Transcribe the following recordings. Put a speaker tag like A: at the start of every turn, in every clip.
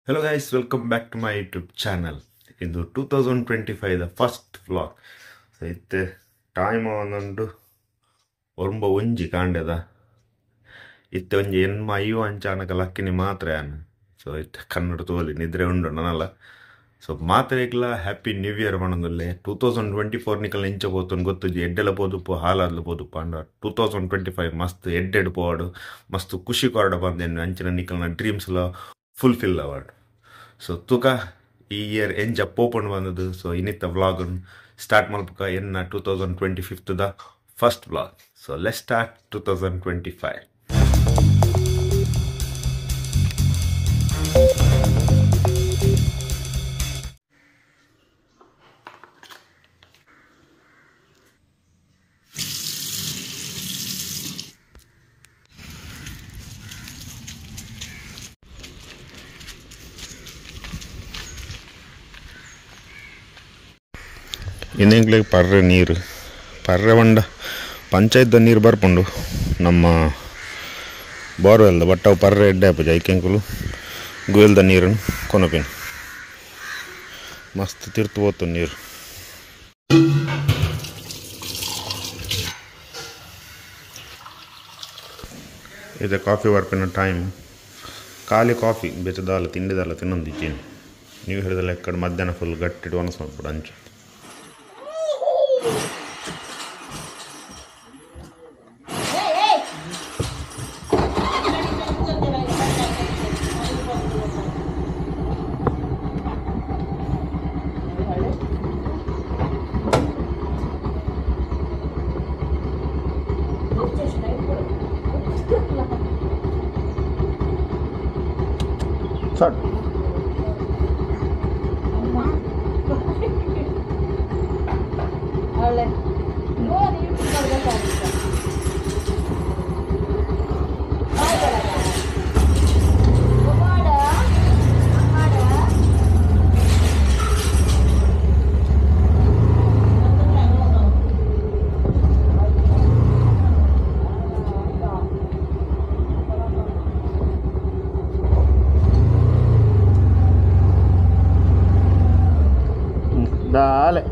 A: Hello guys, welcome back to my YouTube channel. ಇದು 2025 first vlog. So ಇತ್ತೆ time ಒಂದೊಂದು ಒರಂಬ ಒಂಜಿ ಕಾಂಡೆದ ಇತ್ತೆ ಒಂಜಿ ಎನ್ಮ ಅಯ್ಯೋ ಅಂಚಾನಕ ಲಕ್ಕಿನಿ ಮಾತ್ರ ಸೊ ಇತ್ತೆ ಕನ್ನಡ ತೋಲಿ ನಿದ್ರೆ ಉಂಡು ನನಲ್ಲ. ಸೊ ಮಾತ್ರೆಗ್ಲ ಹ್ಯಾಪಿ ನ್ಯೂ ಇಯರ್ ಮಾಡೋದಿಲ್ಲ. 2024 ನಿಕಲ್ ಇಂಚ ಹೋತು ಗೊತ್ತುಜಿ ಎಡ್ಡೆಲ್ಲ ಪೋದುಪ್ಪು ಹಾಲಾದ್ಲು ಪೋದುಪ್ಪ ಅಂಡ 2025 ಮಸ್ತ್ ಎಡ್ಡೆಡ್ ಪೋಡು ಮಸ್ತ್ ಖುಷಿ ಕೊರಡ ಬಂದೇನು ಅಂಚಿನ ನಿಕಲ್ನ ಡ್ರೀಮ್ಸ್ಲ ಫುಲ್ಫಿಲ್ ಅವಾರ್ಡ್. ಸೊ ತುಕ ಈ ಇಯರ್ ಎಂಜ ಪೋಪಣ್ ಬಂದದ್ದು. ಸೊ ಇನ್ನಿತ್ತ ವ್ಲಾಗ್ ಸ್ಟಾರ್ಟ್ ಮಾಡ್ಬೇಕ ಎನ್ನ 2025 first vlog. So let start 2025. ಇನ್ನೆಂಗ್ಲಿಗೆ ಪರ್ರೆ ನೀರು ಪರ್ರೆ ಹೊಂಡ ಪಂಚಾಯತ್ದ ನೀರು ಬರ್ಪುಂಡು ನಮ್ಮ ಬೋರ್ವೆಲ್ದ ಬಟ್ ಅವು ಪರ್ರೆ ಎಡ್ಡೆ ಆಪುಜ ಐಕೆಂಕುಲು ಗುಯಲ್ದ ನೀರನ್ನು ಕೊನಪಿನ ಮಸ್ತ್ ತಿರ್ತು ಹೋತು ನೀರು. ಇದೆ ಕಾಫಿ ಬರ್ಪಿನ ಟೈಮ್. ಖಾಲಿ ಕಾಫಿ ಬೆಚ್ಚದಲ್ಲ ತಿಂಡಿದಲ್ಲ ತಿನ್ನೊಂದಿಚ್ಚೇನು ನೀವು ಹೇಳಿದಲ್ಲ ಎಕ್ಕಡೆ ಮಧ್ಯಾಹ್ನ ಫುಲ್ ಗಟ್ಟಿಟ್ಟು ಒಣಸ್ ಮಾಡ್ಬಿಡು ಅಂಚು. Start. Dale.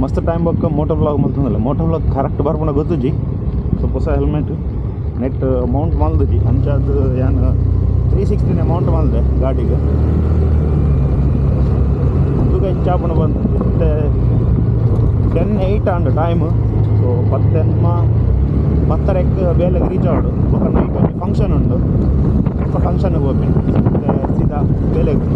A: ಮಸ್ತ್ ಟೈಮ್ ಬಕ್ಕ ಮೋಟೋ ವ್ಲಾಗ್ ಮಲ್ತಂದಲ್ಲ. ಮೋಟೋ ವ್ಲಾಗ್ ಕರೆಕ್ಟ್ ಬರ್ಪುಂಡ ಗೊತ್ತುಜಿ. ಸ್ವಲ್ಪ ಹೊಸ ಹೆಲ್ಮೆಟ್ ನೆಟ್ ಮೌಂಟ್ ಮಲ್ದಜಿ ಅಂಚಾದ ಏನು 360 ಮೌಂಟ್ ಮಲ್ದೆ ಗಾಡಿಗೆ ತೂಕ ಹೆಚ್ಚಾಪಣ ಬಂದು ಮತ್ತೆ 10:08 ಅಂಡ್ ಟೈಮ್. ಸೊ 10:10 ಬೇಲೆಗೆ ರೀಚ್ ಆಡು ఒక ನೈಟ್ ಒಂದು ಫಂಕ್ಷನ್ ಉಂಡು. ಫಂಕ್ಷನ್ಗೆ ಹೋಗ್ತೀನಿ ಮತ್ತೆ ಸೀದಾ ಬೇಲೆಗೆ.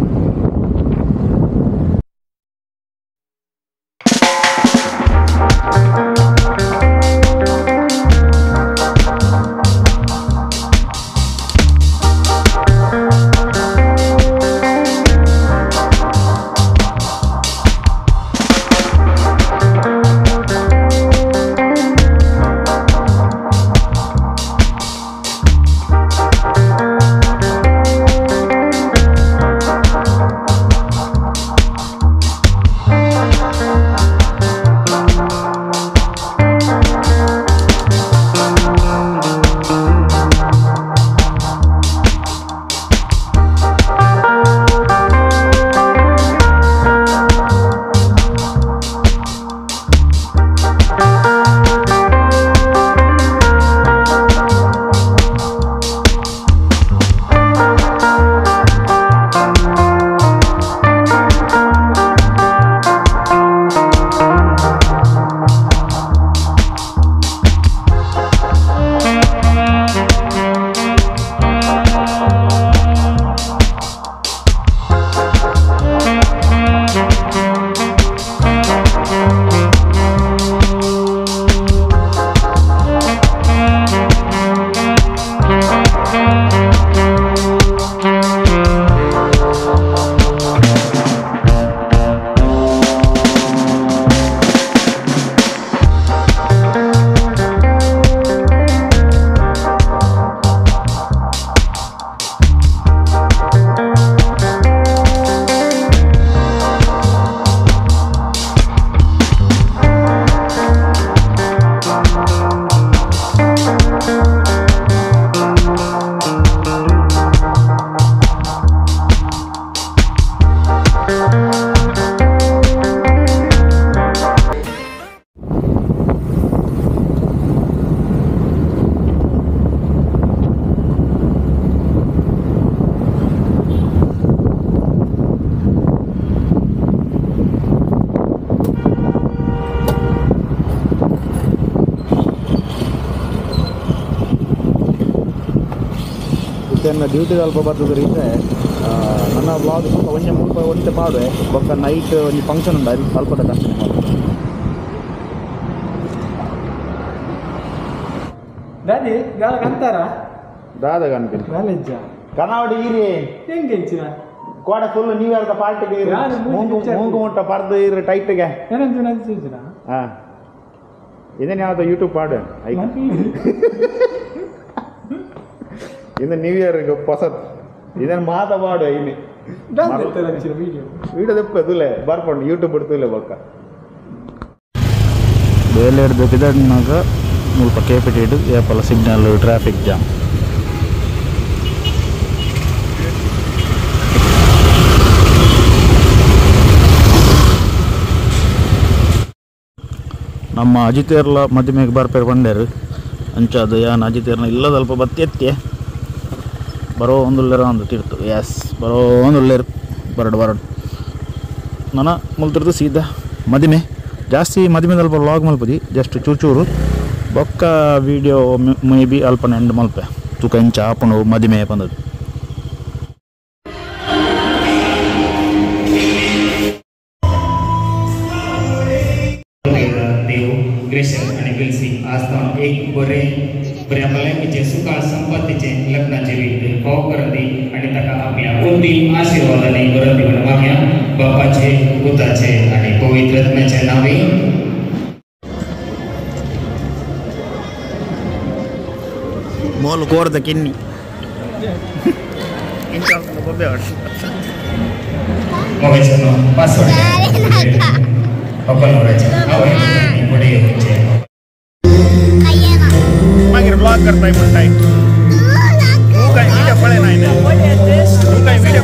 B: ಇತ್ತೇನು ಡ್ಯೂಟಿ ಸ್ವಲ್ಪ ಬರ್ತದೆ ರೀಸೆ ನನ್ನ ಬ್ಲಾಗ್ ಸ್ವಲ್ಪ ಒಂದೇ ಮುಲ್ಪ ಒಂದೇ ಮಾಡುವೆ ಬೊಕ್ಕ ನೈಟ್ ಒಂದು ಫಂಕ್ಷನ್ ಉಂಟು ಅದು ಸ್ವಲ್ಪ ಕಂಟಿನ್ಯೂ ಮಾಡುದು
C: ದಾದಿ ಗಾಲ ಅಂತಾರ
B: ದಾದ ಕನ್ಪಿನ್
C: ಕಾಲೇಜ
B: ಕನಾವಡಿ ಈರಿ
C: ಹೆಂಗೆ ಹೆಚ್ಚಿನ
B: ಕೋಡ ಫುಲ್ ನ್ಯೂ ಇಯರ್ ಪಾರ್ಟಿಗೆ ಮೂಗು ಮುಟ್ಟ ಪರ್ದು ಇರು ಟೈಟ್ಗೆ
C: ಏನಂತ ನೆನ್ಸಿನ
B: ಹಾಂ ಇದೇನು ಯಾವ್ದು ಯೂಟ್ಯೂಬ್ ಪಾಡು ಇದು ನ್ಯೂ ಇಯರ್ಗೆ ಹೊಸದು ಇದನ್ನು ಮಾತಾಡು ಇಲ್ಲಿ ವೀಡಿಯೋ ತೆಪ್ಪದುಲೆ ಬರ್ಕೊಂಡು ಯೂಟ್ಯೂಬ್ ಬಿಡ್ತಿಲ್ಲ ಬೊಕ್ಕ ಬೇಲೆ ಹಿಡ್ದು ಬಿದಡ್ನಾಗ ಸ್ವಲ್ಪ ಕೇಪಿಟಿ ಹಿಡಿದು ಏಪಲ್ಲ ಸಿಗ್ನಲ್ ಟ್ರಾಫಿಕ್ ಜಾಮ್ ನಮ್ಮ ಅಜಿತೇರ್ಲ ಮಧ್ಯಮೇಗೆ ಬರ್ಪೇರು ಬಂಡೇರು ಅಂಚದು ಯಾನು ಅಜಿತೇರ್ನ ಇಲ್ಲದಲ್ಪ ಬತ್ತಿ ಎತ್ತಿ ಬರೋ ಒಂದುಲ್ಲೇರ ಒಂದು ತಿರ್ತು ಎಸ್ ಬರೋ ಒಂದುಲ್ಲೇರು ಬರಡು ನನ್ನ ಮುಲ್ತಿರ್ದು ಸೀದಾ ಮದಿಮೆ ಜಾಸ್ತಿ ಮದಿಮೆ ಅಲ್ಪ ವ್ಲಾಗ್ ಮಲ್ಪದಿ ಜಸ್ಟ್ ಚೂರು ಬೊಕ್ಕ ವೀಡಿಯೋ ಮೇ ಬಿ ಅಲ್ಪ ಎಂಡ್ ಮಲ್ಪೆ ತೂಕ ಇಂಚ ಆಪನು ಮದಿಮೆ ಬಂದದ್ದು
D: ग्रेशन आणि बिलसी आस्थान एक बऱ्या भलायकीचे सुखाळ संपत्तीचे लग्नाचे भाव करंदी आणि ताका आपल्या अंतिम आशीर्वादाने करंदी म्हणून मागया बापाचे पुताचे आणि पवित्र रत्नाचे नावे
B: मोल कोर्द किन्नी
D: मोबाईलचा पासवर्ड ओपन करायचा पुढे यायचे
B: मागीर ब्लॉग करताय म्हणटाय तू काय व्हिडिओ पळय नाही तू काय व्हिडिओ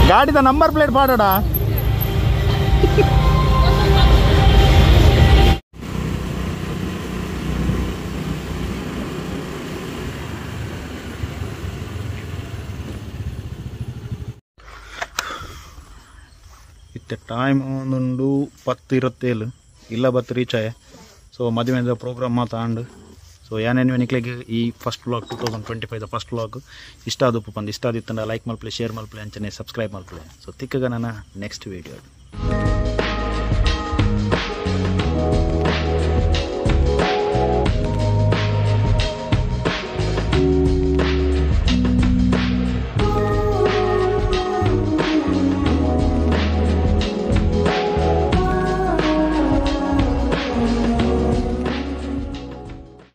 B: गाडीचा नंबर प्लेट पाडडा ಇತ್ತೆ ಟೈಮ್ ಒಂದುಂಡು 10:27 ಇಲ್ಲ ಬತ್ತು ರೀಚ್ ಆಯ ಸೊ ಮದುವೆ ಪ್ರೋಗ್ರಾಮ್ ಮಾತಾಂಡು ಸೊ ಏನೇನು ನಿಕ್ಲಿಗೆ ಈ ಫಸ್ಟ್ ವ್ಲಾಗ್ 2025 ಫಸ್ಟ್ ವ್ಲಾಗ್ ಇಷ್ಟ ಆದಪ್ಪ ಬಂದು ಇಷ್ಟ ಆದಿತ್ತಂಡ ಲೈಕ್ ಮಲ್ಪ್ಲೆ ಶೇರ್ ಮಲ್ಪ್ಲೆ ಅಂಚನೆ ಸಬ್ಸ್ಕ್ರೈಬ್ ಮಲ್ಪ್ಲೆ ಸೊ ತಿಕ್ಕಗ ನನ್ನ ನೆಕ್ಸ್ಟ್ ವೀಡಿಯೋ